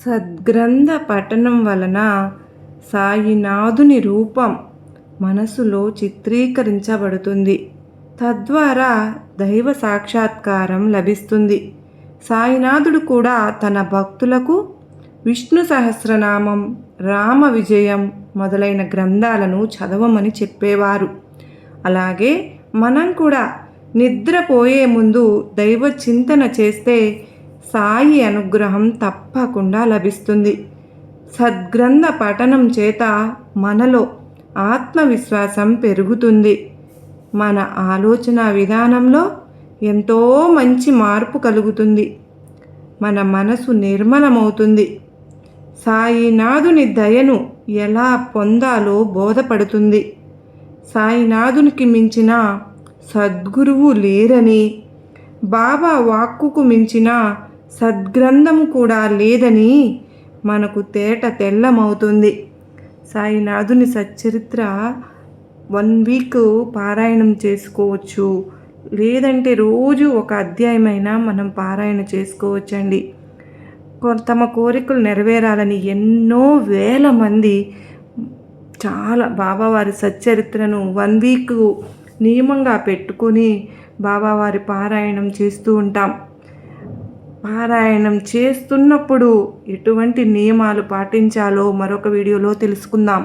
సద్గ్రంథ పఠనం వలన సాయినాథుని రూపం మనసులో చిత్రీకరించబడుతుంది. తద్వారా దైవ సాక్షాత్కారం లభిస్తుంది. సాయినాథుడు కూడా తన భక్తులకు విష్ణు సహస్రనామం, రామ విజయం మొదలైన గ్రంథాలను చదవమని చెప్పేవారు. అలాగే మనం కూడా నిద్రపోయే ముందు దైవ చింతన చేస్తే సాయి అనుగ్రహం తప్పకుండా లభిస్తుంది. సద్గ్రంథ పఠనం చేత మనలో ఆత్మవిశ్వాసం పెరుగుతుంది. మన ఆలోచన విధానంలో ఎంతో మంచి మార్పు కలుగుతుంది. మన మనసు నిర్మలమవుతుంది. సాయినాథుని దయను ఎలా పొందాలో బోధపడుతుంది. సాయినాథునికి మించిన సద్గురువు లేరని, బాబా వాక్కుకు మించిన సద్గ్రంథము కూడా లేదని మనకు తేట తెల్లమవుతుంది. సాయినాథుని సచ్చరిత్ర 1 వీక్ పారాయణం చేసుకోవచ్చు, లేదంటే రోజు ఒక అధ్యాయమైనా మనం పారాయణ చేసుకోవచ్చండి. తమ కోరికలు నెరవేరాలని ఎన్నో వేల మంది చాలా బాబావారి సచ్చరిత్రను 1 వీక్ నియమంగా పెట్టుకొని బాబావారి పారాయణం చేస్తూ ఉంటాం. పారాయణం చేస్తున్నప్పుడు ఎటువంటి నియమాలు పాటించాలో మరొక వీడియోలో తెలుసుకుందాం.